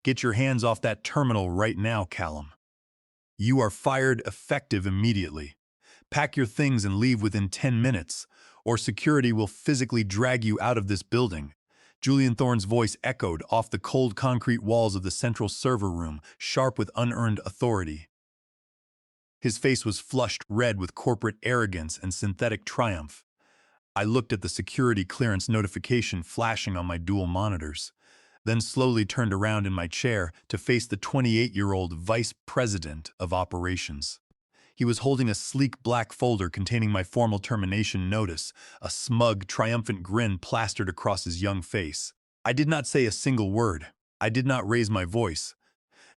Get your hands off that terminal right now, Callum. You are fired effective immediately. Pack your things and leave within 10 minutes, or security will physically drag you out of this building. Julian Thorne's voice echoed off the cold concrete walls of the central server room, sharp with unearned authority. His face was flushed red with corporate arrogance and synthetic triumph. I looked at the security clearance notification flashing on my dual monitors, then slowly turned around in my chair to face the 28-year-old vice president of operations. He was holding a sleek black folder containing my formal termination notice, a smug, triumphant grin plastered across his young face. I did not say a single word. I did not raise my voice.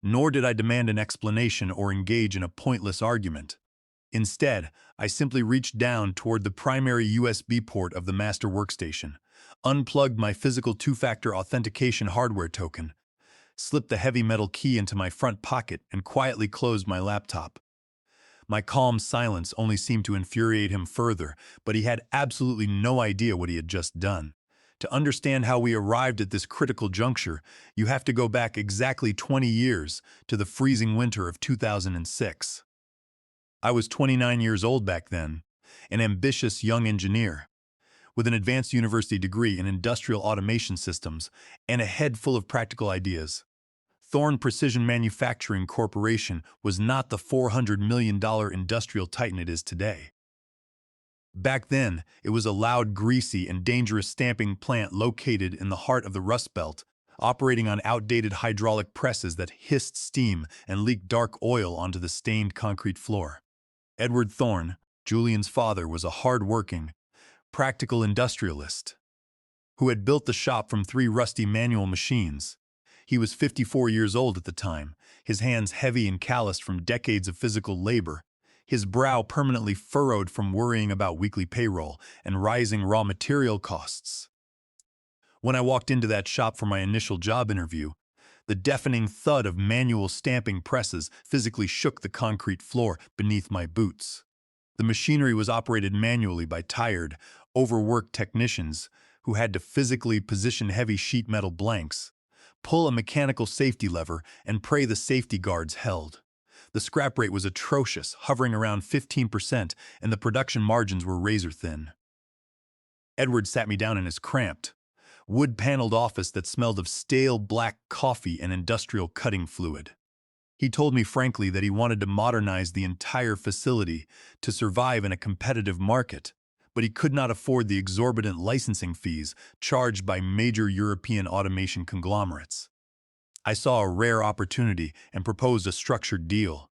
Nor did I demand an explanation or engage in a pointless argument. Instead, I simply reached down toward the primary USB port of the master workstation, unplugged my physical two-factor authentication hardware token, slipped the heavy metal key into my front pocket, and quietly closed my laptop. My calm silence only seemed to infuriate him further, but he had absolutely no idea what he had just done. To understand how we arrived at this critical juncture, you have to go back exactly 20 years to the freezing winter of 2006. I was 29 years old back then, an ambitious young engineer, with an advanced university degree in industrial automation systems and a head full of practical ideas. Thorne Precision Manufacturing Corporation was not the $400 million industrial titan it is today. Back then, it was a loud, greasy, and dangerous stamping plant located in the heart of the Rust Belt, operating on outdated hydraulic presses that hissed steam and leaked dark oil onto the stained concrete floor. Edward Thorne, Julian's father, was a hard-working, practical industrialist who had built the shop from 3 rusty manual machines. He was 54 years old at the time, his hands heavy and calloused from decades of physical labor, his brow permanently furrowed from worrying about weekly payroll and rising raw material costs. When I walked into that shop for my initial job interview, the deafening thud of manual stamping presses physically shook the concrete floor beneath my boots. The machinery was operated manually by tired, overworked technicians who had to physically position heavy sheet metal blanks, pull a mechanical safety lever, and pray the safety guards held. The scrap rate was atrocious, hovering around 15%, and the production margins were razor-thin. Edward sat me down in his cramped, wood-paneled office that smelled of stale black coffee and industrial cutting fluid. He told me frankly that he wanted to modernize the entire facility to survive in a competitive market, but he could not afford the exorbitant licensing fees charged by major European automation conglomerates. I saw a rare opportunity and proposed a structured deal.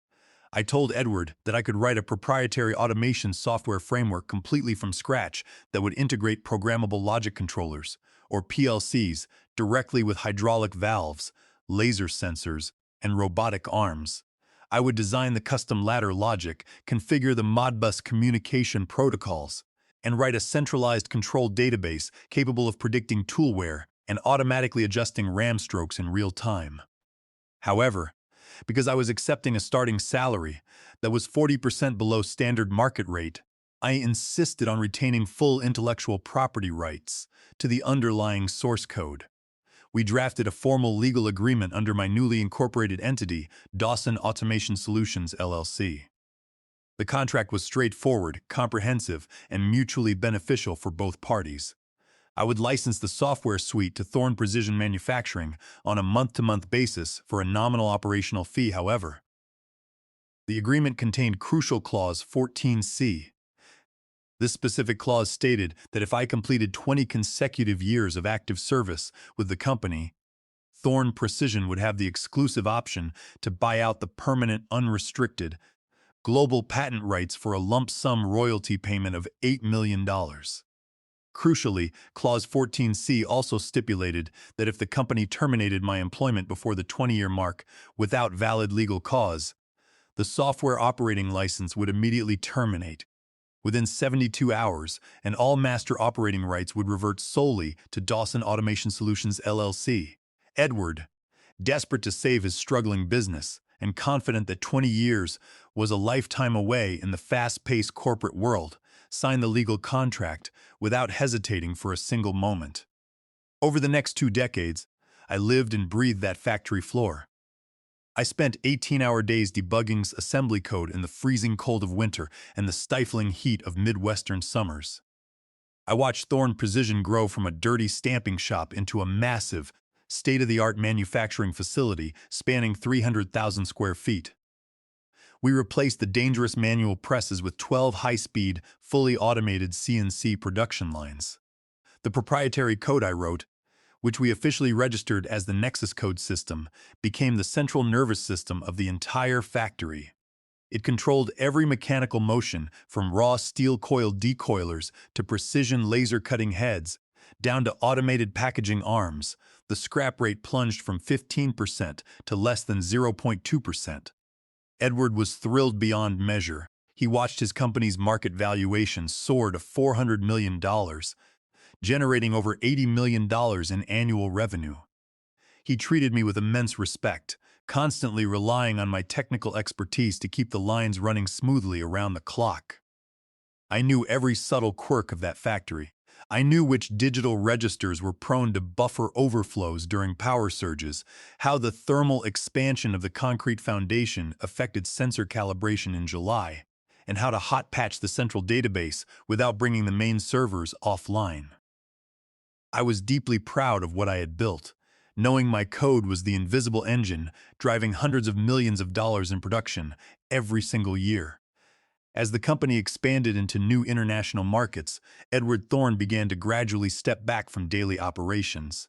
I told Edward that I could write a proprietary automation software framework completely from scratch that would integrate programmable logic controllers, or PLCs, directly with hydraulic valves, laser sensors, and robotic arms. I would design the custom ladder logic, configure the Modbus communication protocols, and write a centralized control database capable of predicting tool wear and automatically adjusting RAM strokes in real time. However, because I was accepting a starting salary that was 40% below standard market rate, I insisted on retaining full intellectual property rights to the underlying source code. We drafted a formal legal agreement under my newly incorporated entity, Dawson Automation Solutions, LLC. The contract was straightforward, comprehensive, and mutually beneficial for both parties. I would license the software suite to Thorne Precision Manufacturing on a month-to-month basis for a nominal operational fee, however. The agreement contained crucial clause 14C. This specific clause stated that if I completed 20 consecutive years of active service with the company, Thorne Precision would have the exclusive option to buy out the permanent, unrestricted, global patent rights for a lump sum royalty payment of $8 million. Crucially, Clause 14C also stipulated that if the company terminated my employment before the 20-year mark without valid legal cause, the software operating license would immediately terminate within 72 hours, and all master operating rights would revert solely to Dawson Automation Solutions, LLC. Edward, desperate to save his struggling business and confident that 20 years was a lifetime away in the fast-paced corporate world, signed the legal contract without hesitating for a single moment. Over the next 2 decades, I lived and breathed that factory floor. I spent 18-hour days debugging assembly code in the freezing cold of winter and the stifling heat of Midwestern summers. I watched Thorne Precision grow from a dirty stamping shop into a massive, state-of-the-art manufacturing facility spanning 300,000 square feet. We replaced the dangerous manual presses with 12 high-speed, fully automated CNC production lines. The proprietary code I wrote, which we officially registered as the Nexus Code System, became the central nervous system of the entire factory. It controlled every mechanical motion, from raw steel coil decoilers to precision laser cutting heads, down to automated packaging arms. The scrap rate plunged from 15% to less than 0.2%. Edward was thrilled beyond measure. He watched his company's market valuation soar to $400 million, generating over $80 million in annual revenue. He treated me with immense respect, constantly relying on my technical expertise to keep the lines running smoothly around the clock. I knew every subtle quirk of that factory. I knew which digital registers were prone to buffer overflows during power surges, how the thermal expansion of the concrete foundation affected sensor calibration in July, and how to hot patch the central database without bringing the main servers offline. I was deeply proud of what I had built, knowing my code was the invisible engine driving hundreds of millions of dollars in production every single year. As the company expanded into new international markets, Edward Thorne began to gradually step back from daily operations.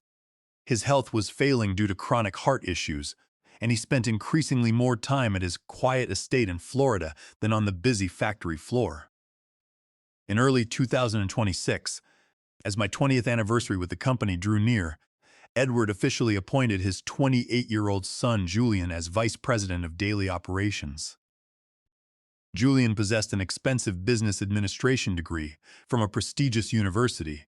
His health was failing due to chronic heart issues, and he spent increasingly more time at his quiet estate in Florida than on the busy factory floor. In early 2026, as my 20th anniversary with the company drew near, Edward officially appointed his 28-year-old son Julian as vice president of daily operations. Julian possessed an expensive business administration degree from a prestigious university,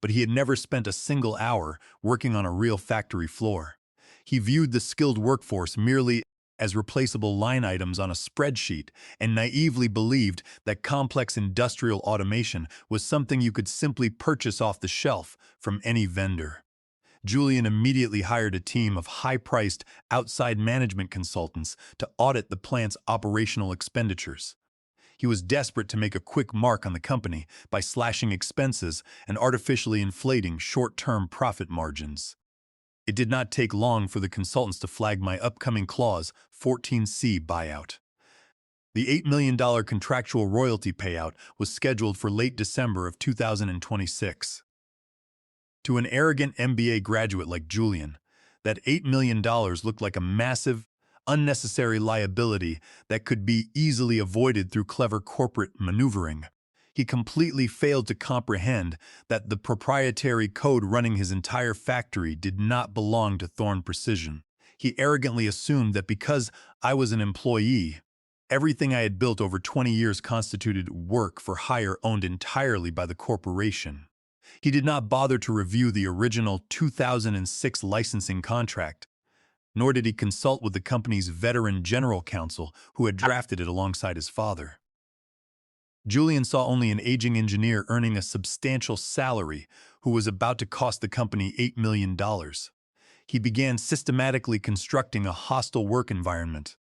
but he had never spent a single hour working on a real factory floor. He viewed the skilled workforce merely as replaceable line items on a spreadsheet and naively believed that complex industrial automation was something you could simply purchase off the shelf from any vendor. Julian immediately hired a team of high-priced outside management consultants to audit the plant's operational expenditures. He was desperate to make a quick mark on the company by slashing expenses and artificially inflating short-term profit margins. It did not take long for the consultants to flag my upcoming Clause 14C buyout. The $8 million contractual royalty payout was scheduled for late December of 2026. To an arrogant MBA graduate like Julian, that $8 million looked like a massive, unnecessary liability that could be easily avoided through clever corporate maneuvering. He completely failed to comprehend that the proprietary code running his entire factory did not belong to Thorne Precision. He arrogantly assumed that because I was an employee, everything I had built over 20 years constituted work for hire owned entirely by the corporation. He did not bother to review the original 2006 licensing contract, nor did he consult with the company's veteran general counsel who had drafted it alongside his father. Julian saw only an aging engineer earning a substantial salary who was about to cost the company $8 million. He began systematically constructing a hostile work environment,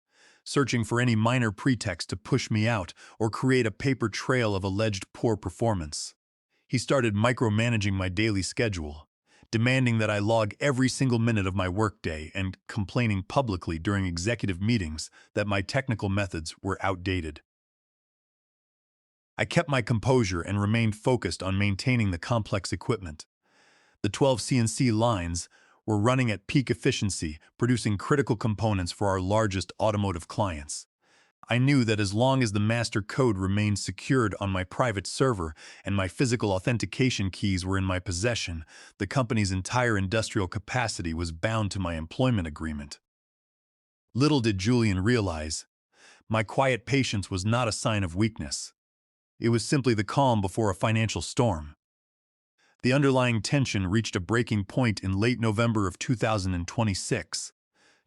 searching for any minor pretext to push me out or create a paper trail of alleged poor performance. He started micromanaging my daily schedule, demanding that I log every single minute of my workday and complaining publicly during executive meetings that my technical methods were outdated. I kept my composure and remained focused on maintaining the complex equipment. The 12 CNC lines were running at peak efficiency, producing critical components for our largest automotive clients. I knew that as long as the master code remained secured on my private server and my physical authentication keys were in my possession, the company's entire industrial capacity was bound to my employment agreement. Little did Julian realize, my quiet patience was not a sign of weakness. It was simply the calm before a financial storm. The underlying tension reached a breaking point in late November of 2026,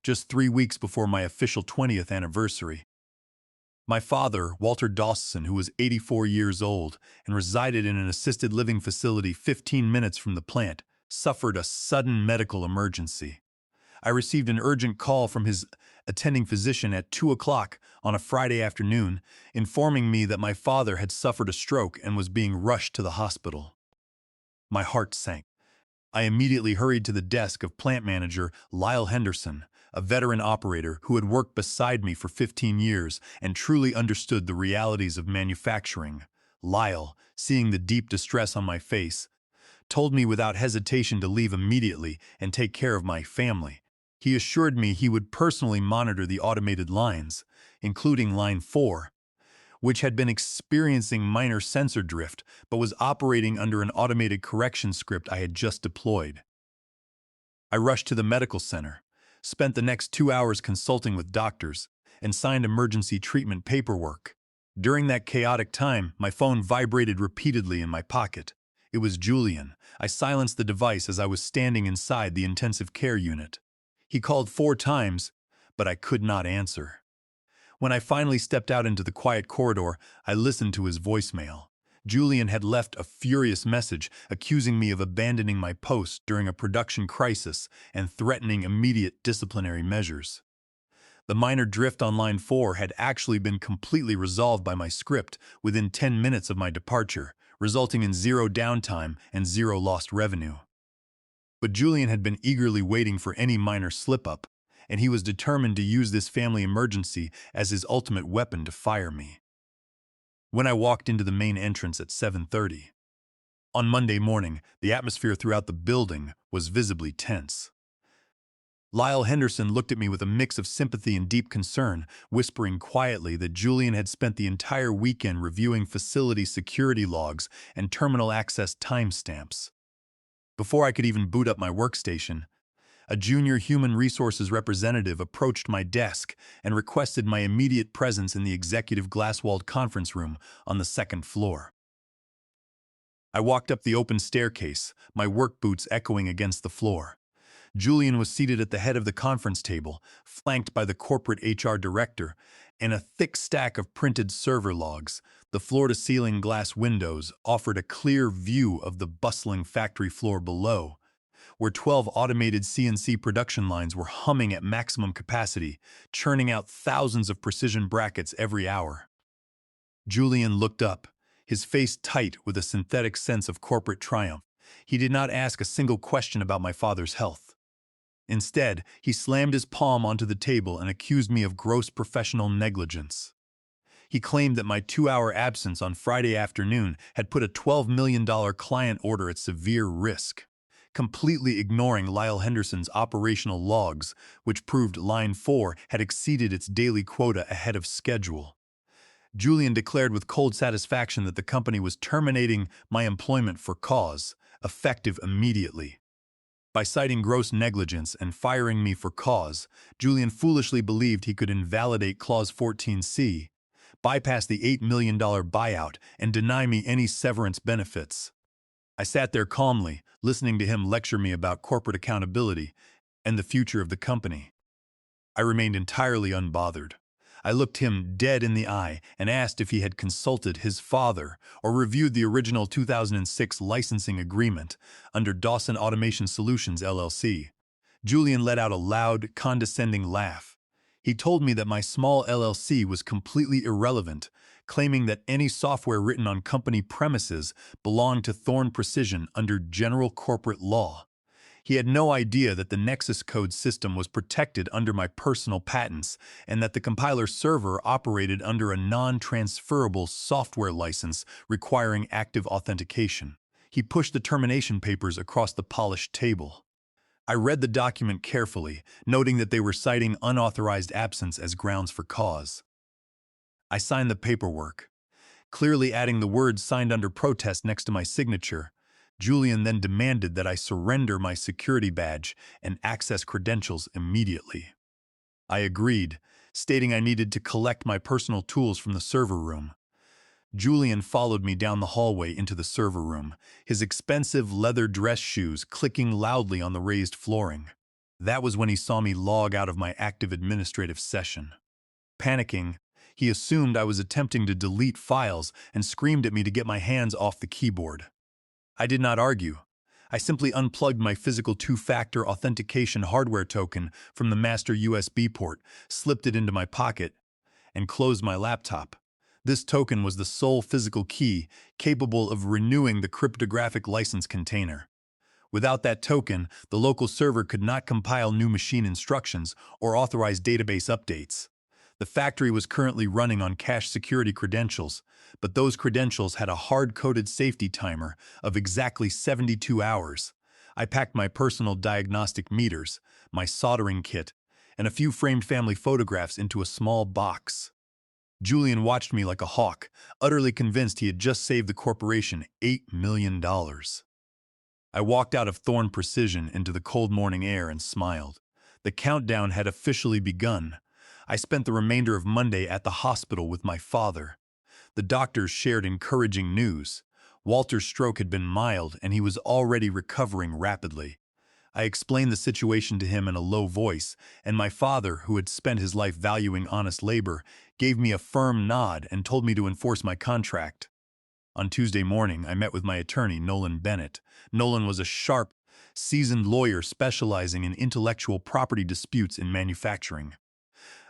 just 3 weeks before my official 20th anniversary. My father, Walter Dawson, who was 84 years old and resided in an assisted living facility 15 minutes from the plant, suffered a sudden medical emergency. I received an urgent call from his attending physician at 2 o'clock on a Friday afternoon, informing me that my father had suffered a stroke and was being rushed to the hospital. My heart sank. I immediately hurried to the desk of plant manager Lyle Henderson, a veteran operator who had worked beside me for 15 years and truly understood the realities of manufacturing. Lyle, seeing the deep distress on my face, told me without hesitation to leave immediately and take care of my family. He assured me he would personally monitor the automated lines, including Line 4, which had been experiencing minor sensor drift but was operating under an automated correction script I had just deployed. I rushed to the medical center, spent the next 2 hours consulting with doctors, and signed emergency treatment paperwork. During that chaotic time, my phone vibrated repeatedly in my pocket. It was Julian. I silenced the device as I was standing inside the intensive care unit. He called 4 times, but I could not answer. When I finally stepped out into the quiet corridor, I listened to his voicemail. Julian had left a furious message accusing me of abandoning my post during a production crisis and threatening immediate disciplinary measures. The minor drift on Line 4 had actually been completely resolved by my script within 10 minutes of my departure, resulting in 0 downtime and 0 lost revenue. But Julian had been eagerly waiting for any minor slip-up, and he was determined to use this family emergency as his ultimate weapon to fire me. When I walked into the main entrance at 7:30, on Monday morning, the atmosphere throughout the building was visibly tense. Lyle Henderson looked at me with a mix of sympathy and deep concern, whispering quietly that Julian had spent the entire weekend reviewing facility security logs and terminal access timestamps. Before I could even boot up my workstation, a junior human resources representative approached my desk and requested my immediate presence in the executive glass-walled conference room on the 2nd floor. I walked up the open staircase, my work boots echoing against the floor. Julian was seated at the head of the conference table, flanked by the corporate HR director, and a thick stack of printed server logs. The floor-to-ceiling glass windows offered a clear view of the bustling factory floor below, where 12 automated CNC production lines were humming at maximum capacity, churning out thousands of precision brackets every hour. Julian looked up, his face tight with a synthetic sense of corporate triumph. He did not ask a single question about my father's health. Instead, he slammed his palm onto the table and accused me of gross professional negligence. He claimed that my 2-hour absence on Friday afternoon had put a $12 million client order at severe risk, completely ignoring Lyle Henderson's operational logs, which proved Line 4 had exceeded its daily quota ahead of schedule. Julian declared with cold satisfaction that the company was terminating my employment for cause, effective immediately. By citing gross negligence and firing me for cause, Julian foolishly believed he could invalidate Clause 14C, bypass the $8 million buyout, and deny me any severance benefits. I sat there calmly, listening to him lecture me about corporate accountability and the future of the company. I remained entirely unbothered. I looked him dead in the eye and asked if he had consulted his father or reviewed the original 2006 licensing agreement under Dawson Automation Solutions, LLC. Julian let out a loud, condescending laugh. He told me that my small LLC was completely irrelevant, claiming that any software written on company premises belonged to Thorne Precision under general corporate law. He had no idea that the Nexus code system was protected under my personal patents and that the compiler server operated under a non-transferable software license requiring active authentication. He pushed the termination papers across the polished table. I read the document carefully, noting that they were citing unauthorized absence as grounds for cause. I signed the paperwork, clearly adding the words signed under protest next to my signature. Julian then demanded that I surrender my security badge and access credentials immediately. I agreed, stating I needed to collect my personal tools from the server room. Julian followed me down the hallway into the server room, his expensive leather dress shoes clicking loudly on the raised flooring. That was when he saw me log out of my active administrative session. Panicking, he assumed I was attempting to delete files and screamed at me to get my hands off the keyboard. I did not argue. I simply unplugged my physical two-factor authentication hardware token from the master USB port, slipped it into my pocket, and closed my laptop. This token was the sole physical key capable of renewing the cryptographic license container. Without that token, the local server could not compile new machine instructions or authorize database updates. The factory was currently running on cache security credentials, but those credentials had a hard-coded safety timer of exactly 72 hours. I packed my personal diagnostic meters, my soldering kit, and a few framed family photographs into a small box. Julian watched me like a hawk, utterly convinced he had just saved the corporation $8 million. I walked out of Thorn Precision into the cold morning air and smiled. The countdown had officially begun. I spent the remainder of Monday at the hospital with my father. The doctors shared encouraging news. Walter's stroke had been mild and he was already recovering rapidly. I explained the situation to him in a low voice, and my father, who had spent his life valuing honest labor, gave me a firm nod and told me to enforce my contract. On Tuesday morning, I met with my attorney, Nolan Bennett. Nolan was a sharp, seasoned lawyer specializing in intellectual property disputes in manufacturing.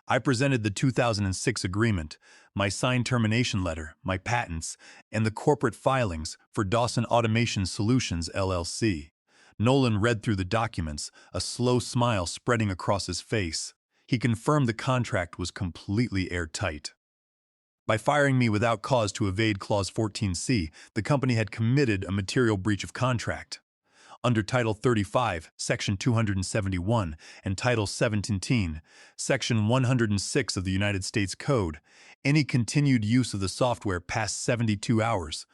I presented the 2006 agreement, my signed termination letter, my patents, and the corporate filings for Dawson Automation Solutions, LLC. Nolan read through the documents, a slow smile spreading across his face. He confirmed the contract was completely airtight. By firing me without cause to evade Clause 14C, the company had committed a material breach of contract. Under Title 35, Section 271, and Title 17, Section 106 of the United States Code, any continued use of the software past 72 hours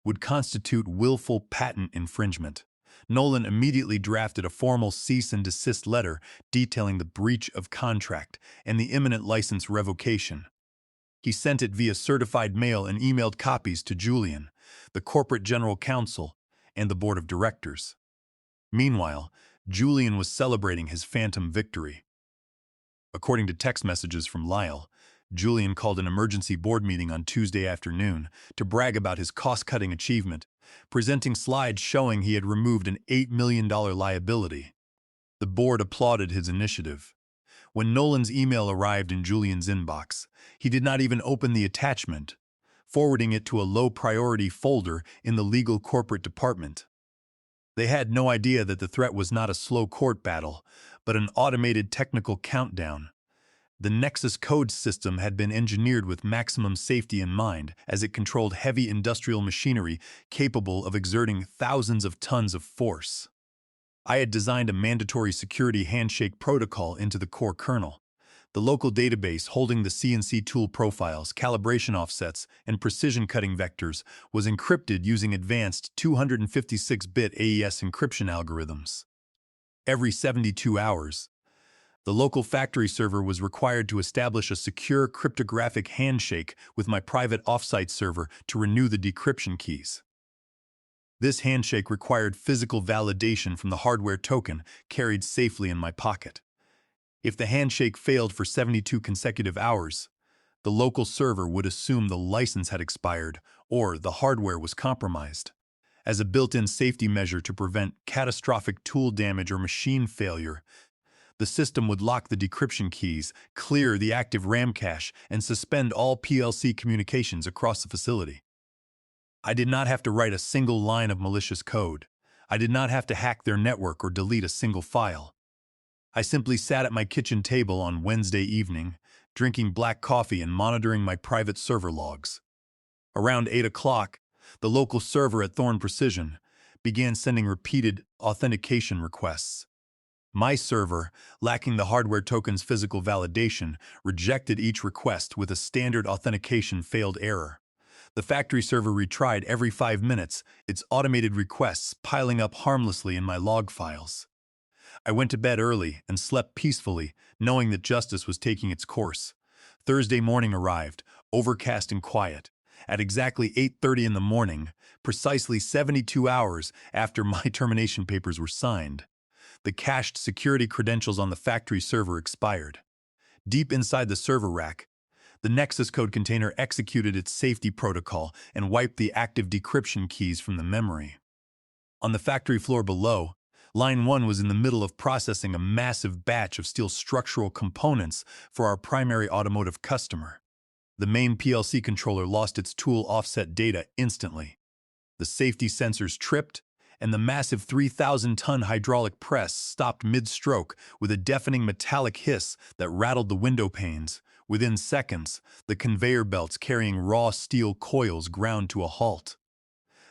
would constitute willful patent infringement. Nolan immediately drafted a formal cease and desist letter detailing the breach of contract and the imminent license revocation. He sent it via certified mail and emailed copies to Julian, the corporate general counsel, and the board of directors. Meanwhile, Julian was celebrating his phantom victory. According to text messages from Lyle, Julian called an emergency board meeting on Tuesday afternoon to brag about his cost-cutting achievement, presenting slides showing he had removed an $8 million liability. The board applauded his initiative. When Nolan's email arrived in Julian's inbox, he did not even open the attachment, forwarding it to a low-priority folder in the legal corporate department. They had no idea that the threat was not a slow court battle, but an automated technical countdown. The Nexus code system had been engineered with maximum safety in mind, as it controlled heavy industrial machinery capable of exerting thousands of tons of force. I had designed a mandatory security handshake protocol into the core kernel. The local database holding the CNC tool profiles, calibration offsets, and precision cutting vectors was encrypted using advanced 256-bit AES encryption algorithms. Every 72 hours, the local factory server was required to establish a secure cryptographic handshake with my private offsite server to renew the decryption keys. This handshake required physical validation from the hardware token carried safely in my pocket. If the handshake failed for 72 consecutive hours, the local server would assume the license had expired or the hardware was compromised. As a built-in safety measure to prevent catastrophic tool damage or machine failure, the system would lock the decryption keys, clear the active RAM cache, and suspend all PLC communications across the facility. I did not have to write a single line of malicious code. I did not have to hack their network or delete a single file. I simply sat at my kitchen table on Wednesday evening, drinking black coffee and monitoring my private server logs. Around 8 o'clock, the local server at Thorn Precision began sending repeated authentication requests. My server, lacking the hardware token's physical validation, rejected each request with a standard authentication failed error. The factory server retried every 5 minutes, its automated requests piling up harmlessly in my log files. I went to bed early and slept peacefully, knowing that justice was taking its course. Thursday morning arrived, overcast and quiet. At exactly 8:30 in the morning, precisely 72 hours after my termination papers were signed, the cached security credentials on the factory server expired. Deep inside the server rack, the Nexus code container executed its safety protocol and wiped the active decryption keys from the memory. On the factory floor below, Line 1 was in the middle of processing a massive batch of steel structural components for our primary automotive customer. The main PLC controller lost its tool offset data instantly. The safety sensors tripped, and the massive 3,000-ton hydraulic press stopped mid-stroke with a deafening metallic hiss that rattled the window panes. Within seconds, the conveyor belts carrying raw steel coils ground to a halt.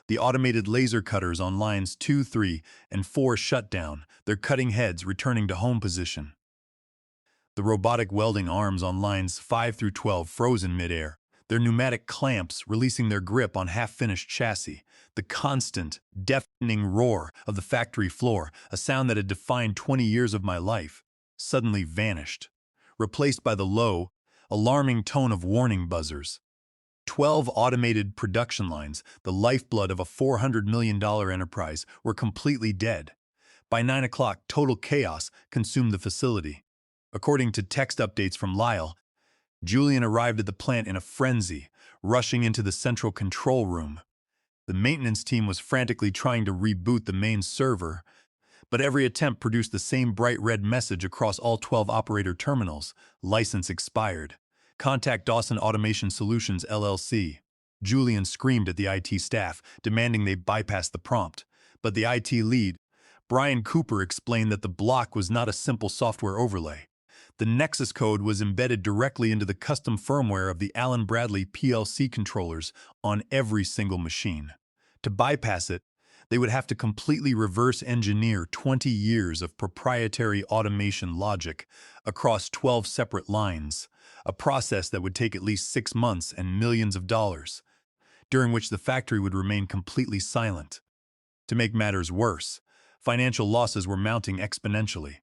The automated laser cutters on lines 2, 3, and 4 shut down, their cutting heads returning to home position. The robotic welding arms on lines 5 through 12 froze in midair, their pneumatic clamps releasing their grip on half-finished chassis. The constant, deafening roar of the factory floor, a sound that had defined 20 years of my life, suddenly vanished, replaced by the low, alarming tone of warning buzzers. 12 automated production lines, the lifeblood of a $400 million enterprise, were completely dead. By 9 o'clock, total chaos consumed the facility. According to text updates from Lyle, Julian arrived at the plant in a frenzy, rushing into the central control room. The maintenance team was frantically trying to reboot the main server, but every attempt produced the same bright red message across all 12 operator terminals: license expired. Contact Dawson Automation Solutions, LLC. Julian screamed at the IT staff, demanding they bypass the prompt. But the IT lead, Brian Cooper, explained that the block was not a simple software overlay. The Nexus code was embedded directly into the custom firmware of the Allen Bradley PLC controllers on every single machine. To bypass it, they would have to completely reverse engineer 20 years of proprietary automation logic across 12 separate lines, a process that would take at least 6 months and millions of dollars, during which the factory would remain completely silent. To make matters worse, financial losses were mounting exponentially.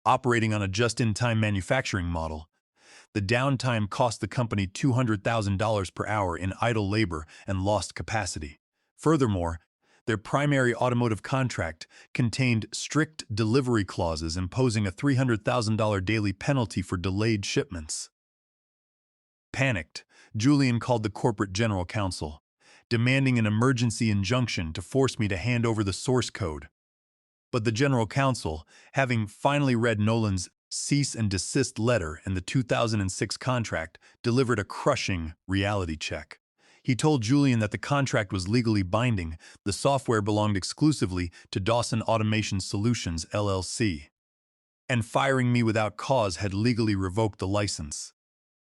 Operating on a just-in-time manufacturing model, the downtime cost the company $200,000 per hour in idle labor and lost capacity. Furthermore, their primary automotive contract contained strict delivery clauses imposing a $300,000 daily penalty for delayed shipments. Panicked, Julian called the corporate general counsel, demanding an emergency injunction to force me to hand over the source code. But the general counsel, having finally read Nolan's cease and desist letter and the 2006 contract, delivered a crushing reality check. He told Julian that the contract was legally binding, the software belonged exclusively to Dawson Automation Solutions, LLC, and firing me without cause had legally revoked the license.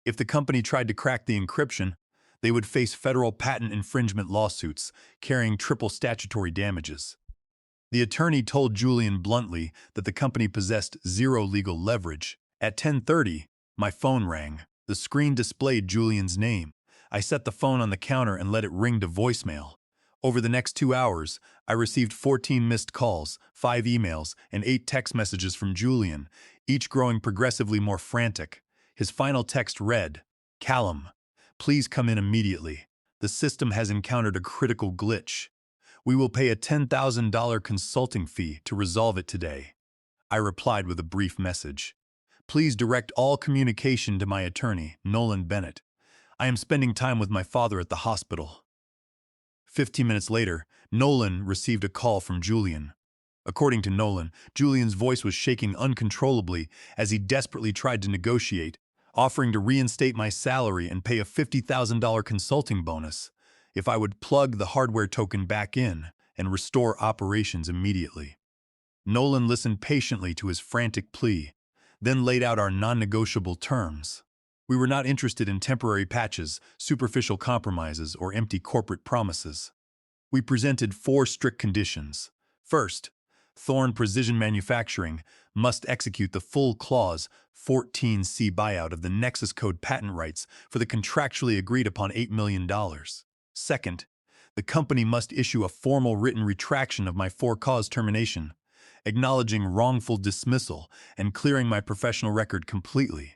If the company tried to crack the encryption, they would face federal patent infringement lawsuits, carrying triple statutory damages. The attorney told Julian bluntly that the company possessed zero legal leverage. At 10:30, my phone rang. The screen displayed Julian's name. I set the phone on the counter and let it ring to voicemail. Over the next 2 hours, I received 14 missed calls, 5 emails, and 8 text messages from Julian, each growing progressively more frantic. His final text read, "Callum, please come in immediately. The system has encountered a critical glitch. We will pay a $10,000 consulting fee to resolve it today." I replied with a brief message. "Please direct all communication to my attorney, Nolan Bennett. I am spending time with my father at the hospital." 15 minutes later, Nolan received a call from Julian. According to Nolan, Julian's voice was shaking uncontrollably as he desperately tried to negotiate, offering to reinstate my salary and pay a $50,000 consulting bonus if I would plug the hardware token back in and restore operations immediately. Nolan listened patiently to his frantic plea, then laid out our non-negotiable terms. We were not interested in temporary patches, superficial compromises, or empty corporate promises. We presented 4 strict conditions. First, Thorne Precision Manufacturing must execute the full Clause 14C buyout of the Nexus Code patent rights for the contractually agreed-upon $8 million. Second, the company must issue a formal written retraction of my for-cause termination, acknowledging wrongful dismissal and clearing my professional record completely.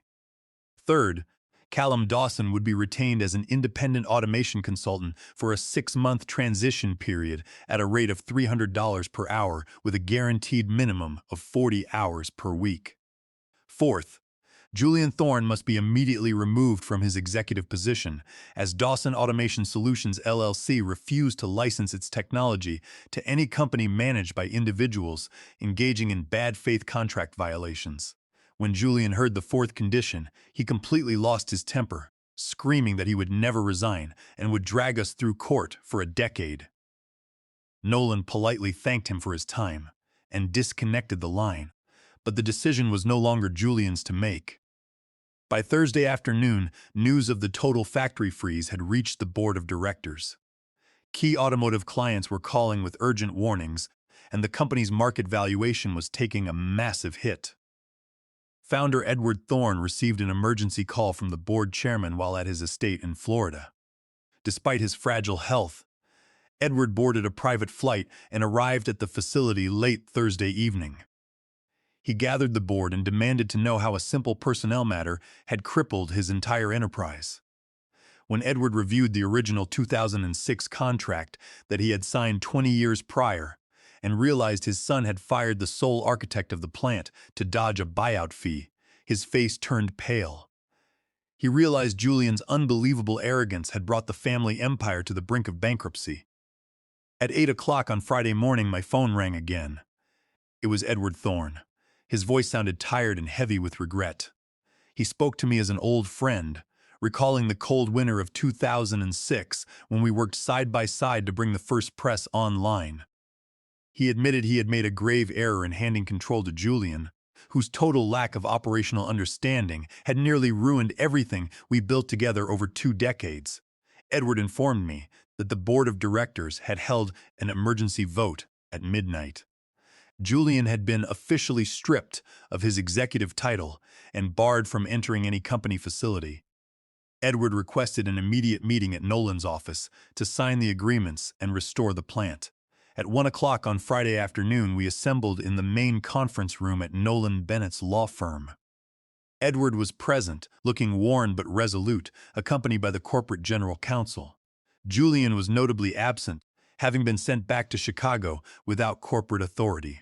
Third, Callum Dawson would be retained as an independent automation consultant for a 6-month transition period at a rate of $300 per hour with a guaranteed minimum of 40 hours per week. Fourth, Julian Thorne must be immediately removed from his executive position, as Dawson Automation Solutions LLC refused to license its technology to any company managed by individuals engaging in bad faith contract violations. When Julian heard the fourth condition, he completely lost his temper, screaming that he would never resign and would drag us through court for a decade. Nolan politely thanked him for his time and disconnected the line, but the decision was no longer Julian's to make. By Thursday afternoon, news of the total factory freeze had reached the board of directors. Key automotive clients were calling with urgent warnings, and the company's market valuation was taking a massive hit. Founder Edward Thorne received an emergency call from the board chairman while at his estate in Florida. Despite his fragile health, Edward boarded a private flight and arrived at the facility late Thursday evening. He gathered the board and demanded to know how a simple personnel matter had crippled his entire enterprise. When Edward reviewed the original 2006 contract that he had signed 20 years prior and realized his son had fired the sole architect of the plant to dodge a buyout fee, his face turned pale. He realized Julian's unbelievable arrogance had brought the family empire to the brink of bankruptcy. At 8 o'clock on Friday morning, my phone rang again. It was Edward Thorne. His voice sounded tired and heavy with regret. He spoke to me as an old friend, recalling the cold winter of 2006 when we worked side by side to bring the first press online. He admitted he had made a grave error in handing control to Julian, whose total lack of operational understanding had nearly ruined everything we built together over 2 decades. Edward informed me that the board of directors had held an emergency vote at midnight. Julian had been officially stripped of his executive title and barred from entering any company facility. Edward requested an immediate meeting at Nolan's office to sign the agreements and restore the plant. At 1 o'clock on Friday afternoon, we assembled in the main conference room at Nolan Bennett's law firm. Edward was present, looking worn but resolute, accompanied by the corporate general counsel. Julian was notably absent, having been sent back to Chicago without corporate authority.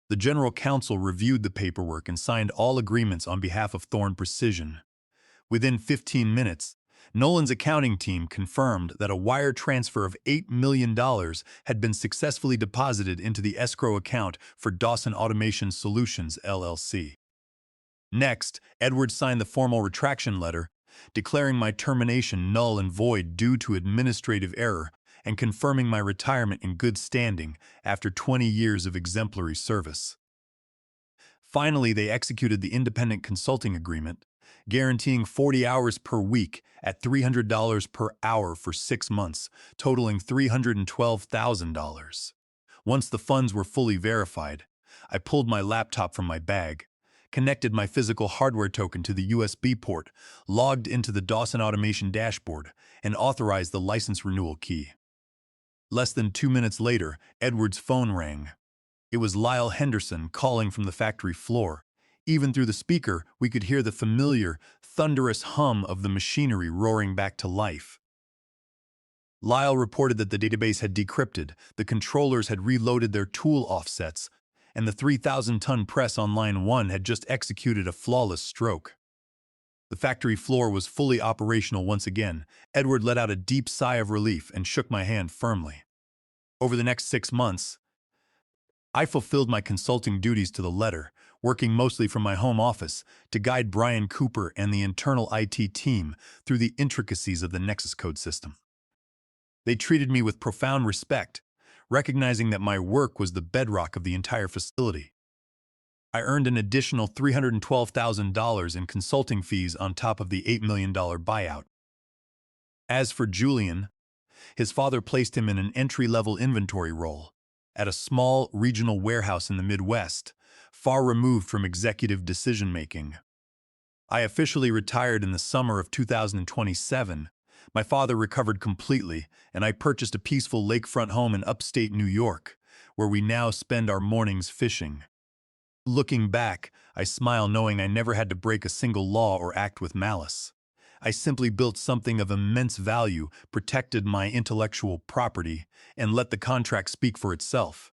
The general counsel reviewed the paperwork and signed all agreements on behalf of Thorne Precision. Within 15 minutes, Nolan's accounting team confirmed that a wire transfer of $8 million had been successfully deposited into the escrow account for Dawson Automation Solutions, LLC. Next, Edward signed the formal retraction letter, declaring my termination null and void due to administrative error and confirming my retirement in good standing after 20 years of exemplary service. Finally, they executed the independent consulting agreement, guaranteeing 40 hours per week at $300 per hour for 6 months, totaling $312,000. Once the funds were fully verified, I pulled my laptop from my bag, connected my physical hardware token to the USB port, logged into the Dawson Automation dashboard, and authorized the license renewal key. Less than 2 minutes later, Edward's phone rang. It was Lyle Henderson calling from the factory floor. Even through the speaker, we could hear the familiar, thunderous hum of the machinery roaring back to life. Lyle reported that the database had decrypted, the controllers had reloaded their tool offsets, and the 3,000-ton press on line 1 had just executed a flawless stroke. The factory floor was fully operational once again. Edward let out a deep sigh of relief and shook my hand firmly. Over the next 6 months, I fulfilled my consulting duties to the letter, working mostly from my home office to guide Brian Cooper and the internal IT team through the intricacies of the Nexus code system. They treated me with profound respect, recognizing that my work was the bedrock of the entire facility. I earned an additional $312,000 in consulting fees on top of the $8 million buyout. As for Julian, his father placed him in an entry-level inventory role at a small regional warehouse in the Midwest, far removed from executive decision-making. I officially retired in the summer of 2027. My father recovered completely, and I purchased a peaceful lakefront home in upstate New York, where we now spend our mornings fishing. Looking back, I smile knowing I never had to break a single law or act with malice. I simply built something of immense value, protected my intellectual property, and let the contract speak for itself.